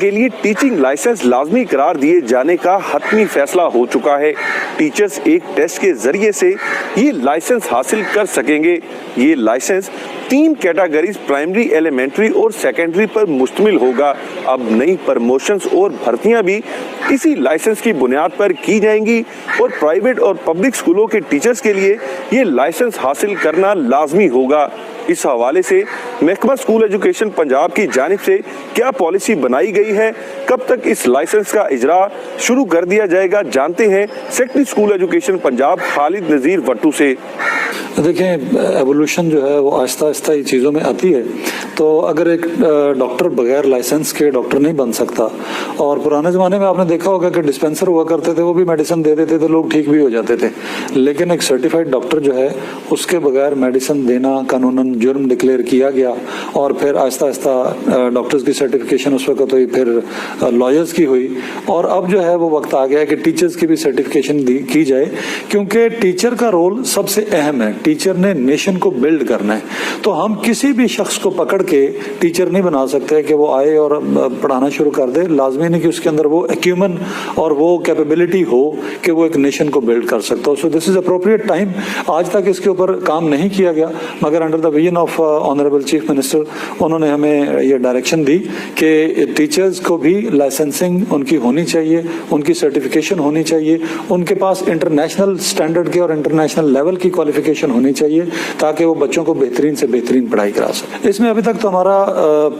کے لیے teaching licence لازمی قرار دیے جانے کا حتمی فیصلہ ہو چکا ہے۔ ٹیچرز ایک ٹیسٹ کے ذریعے سے یہ لائسنس حاصل کر سکیں گے۔ یہ لائسنس 3 کیٹاگریز پرائمری، ایلیمنٹری اور سیکنڈری پر مشتمل ہوگا۔ اب نئی پروموشنز اور بھرتیاں بھی اسی لائسنس کی بنیاد پر کی جائیں گی اور پرائیویٹ اور پبلک اسکولوں کے ٹیچرز کے لیے یہ لائسنس حاصل کرنا لازمی ہوگا۔ اس حوالے سے محکمہ اسکول ایجوکیشن پنجاب کی جانب سے کیا پالیسی بنائی گئی ہے، کب تک اس لائسنس کا اجرا شروع کر دیا جائے گا، جانتے ہیں سیکٹری اسکول ایجوکیشن پنجاب خالد نذیر وٹو سے۔ دیکھیں، ایوولوشن جو ہے وہ آہستہ آہستہ یہ چیزوں میں آتی ہے۔ تو اگر ایک ڈاکٹر بغیر لائسنس کے ڈاکٹر نہیں بن سکتا، اور پرانے زمانے میں آپ نے دیکھا ہوگا کہ ڈسپینسر ہوا کرتے تھے، وہ بھی میڈیسن دے دیتے تھے، لوگ ٹھیک بھی ہو جاتے تھے، لیکن ایک سرٹیفائڈ ڈاکٹر جو ہے اس کے بغیر میڈیسن دینا قانوناً جرم ڈکلیئر کیا گیا، اور پھر آہستہ آہستہ ڈاکٹرز کی سرٹیفکیشن اس وقت ہوئی، پھر لائرز کی ہوئی، اور اب جو ہے وہ وقت آ گیا ہے کہ ٹیچرز کی بھی سرٹیفکیشن کی جائے، کیونکہ ٹیچر کا رول سب سے اہم ہے۔ ٹیچر نے نیشن کو بلڈ کرنا ہے، تو ہم کسی بھی شخص کو پکڑ کے ٹیچر نہیں بنا سکتے کہ وہ آئے اور پڑھانا شروع کر دے۔ لازمی نہیں کہ اس کے اندر وہ ایکیومن اور وہ کیپیبلٹی ہو کہ وہ ایک نیشن کو بلڈ کر سکتا ہو۔ سو دس از اپروپریٹ ٹائم۔ آج تک اس کے اوپر کام نہیں کیا گیا، مگر under the vision of honourable chief minister انہوں نے ہمیں یہ ڈائریکشن دی کہ ٹیچرز کو بھی لائسنسنگ ان کی ہونی چاہیے، ان کی سرٹیفکیشن ہونی چاہیے، ان کے پاس انٹرنیشنل سٹینڈرڈ کے اور انٹرنیشنل لیول کی کوالیفیکیشن ہونی چاہیے، تاکہ وہ بچوں کو بہترین سے بہترین پڑھائی کرا سکے۔ اس میں ابھی تک تو ہمارا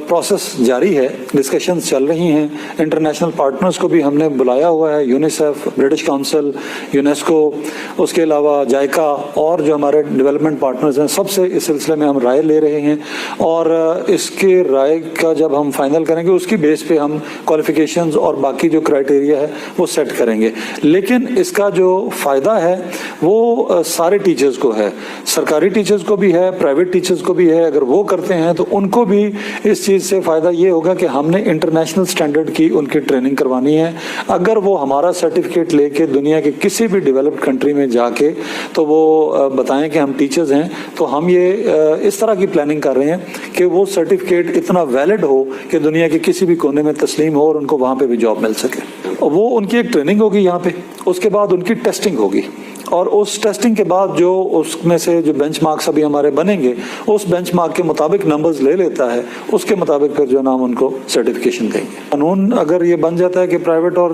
پروسیس جاری ہے، ڈسکشنز چل رہی ہیں۔ انٹرنیشنل پارٹنرز کو بھی ہم نے بلایا ہوا ہے، یونیسیف، برٹش کاؤنسل، یونیسکو، اس کے علاوہ جائکا اور جو ہمارے ڈیولپمنٹ پارٹنرز ہیں، سب سے اس سلسلے میں ہم رائے لے رہے ہیں، اور اس کے رائے کا جب ہم فائنل کریں گے اس کی بیس پہ ہم کوالیفیکیشنز اور باقی جو کرائٹیریا ہے وہ سیٹ کریں گے۔ لیکن اس کا جو فائدہ ہے وہ سارے ٹیچرز کو ہے، سرکاری ٹیچرز کو بھی ہے، پرائیویٹ ٹیچرز کو بھی ہے۔ اگر وہ کرتے ہیں تو ان کو بھی اس چیز سے فائدہ یہ ہوگا کہ ہم نے انٹرنیشنل سٹینڈرڈ کی ان کی ٹریننگ کروانی ہے۔ اگر وہ ہمارا سرٹیفکیٹ لے کے دنیا کے کسی بھی ڈیولپڈ کنٹری میں جا کے تو وہ بتائیں کہ ہم ٹیچرز ہیں، تو ہم یہ اس طرح کی پلاننگ کر رہے ہیں کہ وہ سرٹیفکیٹ اتنا ویلڈ ہو کہ دنیا کے کسی بھی کونے میں تسلیم ہو اور ان کو وہاں پہ بھی جاب مل سکے۔ وہ ان کی ایک ٹریننگ ہوگی یہاں پہ، اس کے بعد ان کی ٹیسٹنگ ہوگی، اور اس ٹیسٹنگ کے بعد جو اس میں سے جو بینچ مارکس ابھی ہمارے بنیں گے، اس بینچ مارک کے مطابق نمبرز لے لیتا ہے، اس کے مطابق پھر جو نام ان کو سرٹیفکیشن دیں گے۔ قانون اگر یہ بن جاتا ہے کہ پرائیویٹ اور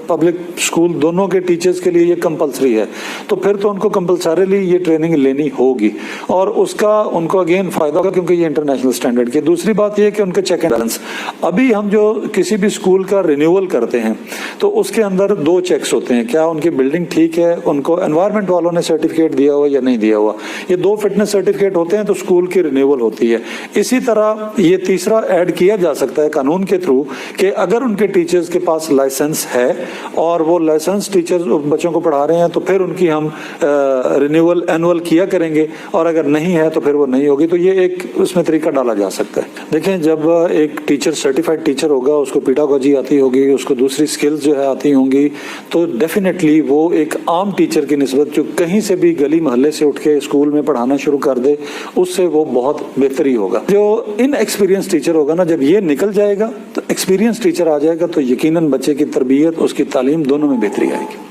پبلک اسکول دونوں کے ٹیچرز کے لیے یہ کمپلسری ہے، تو پھر تو ان کو کمپلسریلی یہ ٹریننگ لینی ہوگی، اور اس کا ان کو اگین فائدہ ہوگا کیونکہ یہ انٹرنیشنل سٹینڈرڈ کی۔ دوسری بات یہ کہ ان کے چیک اینڈ بیلنس، ابھی ہم جو کسی بھی اسکول کا رینیول کرتے ہیں تو اس کے اندر 2 چیکس ہوتے ہیں، کیا ان کی بلڈنگ ٹھیک ہے، ان کو انوائرمنٹ والوں نے سرٹیفکیٹ دیا ہوا یا نہیں دیا ہوا، یہ 2 فٹنس سرٹیفکیٹ ہوتے ہیں تو اسکول کی رینیول ہوتی ہے۔ اسی طرح یہ تیسرا ایڈ کیا جا سکتا ہے قانون کے تھرو کہ اگر ان کے ٹیچرز کے پاس لائسنس ہے اور وہ لائسنس ٹیچرز بچوں کو پڑھا رہے ہیں تو پھر ان کی ہم رینیول اینول کیا کریں گے، اور اگر نہیں ہے تو پھر وہ نہیں ہوگی۔ تو یہ ایک اس میں طریقہ ڈالا جا سکتا ہے۔ دیکھیں، جب ایک ٹیچر سرٹیفائڈ ٹیچر ہوگا، اس کو پیڈاگوجی آتی ہوگی، اس کو دوسری سکلز جو ہے آتی ہوں گی، تو ڈیفینیٹلی وہ ایک عام ٹیچر کی نسبت جو کہیں سے بھی گلی محلے سے اٹھ کے اسکول میں پڑھانا شروع کر دے، اس سے وہ بہت بہتری ہوگا۔ جو ان ایکسپیرینس ٹیچر ہوگا نا، جب یہ نکل جائے گا تو ایکسپیرینس ٹیچر آ جائے گا، تو یقیناً بچے کی تربیت، اس کی تعلیم دونوں میں بہتری آئے گی۔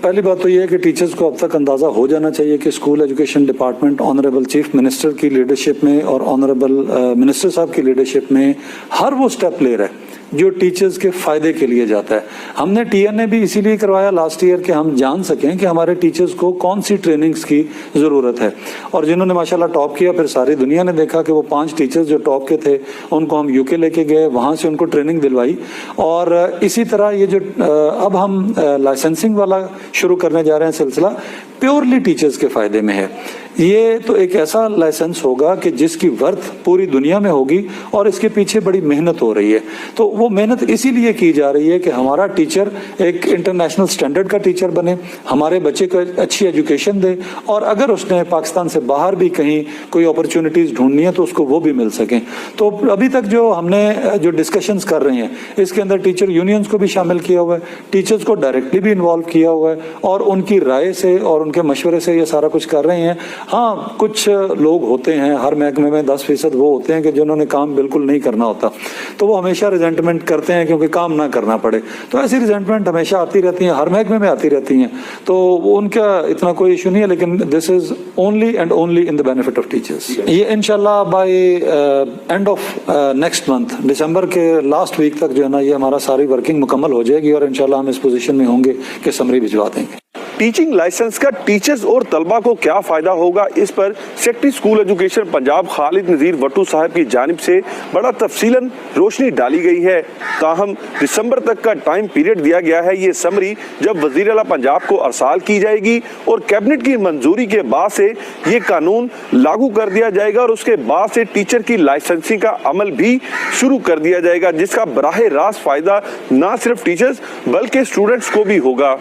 پہلی بات تو یہ ہے کہ ٹیچرز کو اب تک اندازہ ہو جانا چاہیے کہ school education department honourable chief minister کی لیڈرشپ میں اور آنریبل منسٹر صاحب کی لیڈرشپ میں ہر وہ سٹیپ لے رہا ہے جو ٹیچرز کے فائدے کے لیے جاتا ہے۔ ہم نے ٹی این اے بھی اسی لیے کروایا لاسٹ ایئر کہ ہم جان سکیں کہ ہمارے ٹیچرز کو کون سی ٹریننگز کی ضرورت ہے، اور جنہوں نے ماشاءاللہ ٹاپ کیا، پھر ساری دنیا نے دیکھا کہ وہ 5 ٹیچرز جو ٹاپ کے تھے ان کو ہم یو کے لے کے گئے، وہاں سے ان کو ٹریننگ دلوائی، اور اسی طرح یہ جو اب ہم لائسنسنگ والا شروع کرنے جا رہے ہیں سلسلہ، پیورلی ٹیچرز کے فائدے میں ہے۔ یہ تو ایک ایسا لائسنس ہوگا کہ جس کی ورتھ پوری دنیا میں ہوگی، اور اس کے پیچھے بڑی محنت ہو رہی ہے۔ تو وہ محنت اسی لیے کی جا رہی ہے کہ ہمارا ٹیچر ایک انٹرنیشنل سٹینڈرڈ کا ٹیچر بنے، ہمارے بچے کو اچھی ایجوکیشن دے، اور اگر اس نے پاکستان سے باہر بھی کہیں کوئی اپرچونٹیز ڈھونڈنی ہے تو اس کو وہ بھی مل سکیں۔ تو ابھی تک جو ہم نے جو ڈسکشنز کر رہے ہیں، اس کے اندر ٹیچر یونینز کو بھی شامل کیا ہوا ہے، ٹیچرز کو ڈائریکٹلی بھی انوالو کیا ہوا ہے، اور ان کی رائے سے اور ان کے مشورے سے یہ سارا کچھ کر رہے ہیں۔ ہاں کچھ لوگ ہوتے ہیں ہر محکمے میں 10% وہ ہوتے ہیں کہ جنہوں نے کام بالکل نہیں کرنا ہوتا، تو وہ ہمیشہ ریزنٹمنٹ کرتے ہیں کیونکہ کام نہ کرنا پڑے، تو ایسی ریزنٹمنٹ ہمیشہ آتی رہتی ہیں، ہر محکمے میں آتی رہتی ہیں، تو ان کا اتنا کوئی ایشو نہیں ہے، لیکن this is only and only in the benefit of teachers. یہ انشاءاللہ by end of next month, دسمبر کے لاسٹ ویک تک جو ہے نا یہ ہمارا ساری ورکنگ مکمل ہو جائے گی، اور انشاءاللہ ہم اس پوزیشن میں ہوں گے کہ سمری بھجوا دیں گے۔ ٹیچنگ لائسنس کا ٹیچرز اور طلبہ کو کیا فائدہ ہوگا، اس پر سیکٹری اسکول ایجوکیشن پنجاب خالد نذیر وٹو صاحب کی جانب سے بڑا تفصیلاً روشنی ڈالی گئی ہے۔ تاہم دسمبر تک کا ٹائم پیریڈ دیا گیا ہے۔ یہ سمری جب وزیر اعلیٰ پنجاب کو ارسال کی جائے گی اور کیبنٹ کی منظوری کے بعد سے یہ قانون لاگو کر دیا جائے گا، اور اس کے بعد سے ٹیچر کی لائسنسنگ کا عمل بھی شروع کر دیا جائے گا، جس کا براہ راست فائدہ نہ صرف ٹیچرز بلکہ اسٹوڈنٹس کو بھی ہوگا۔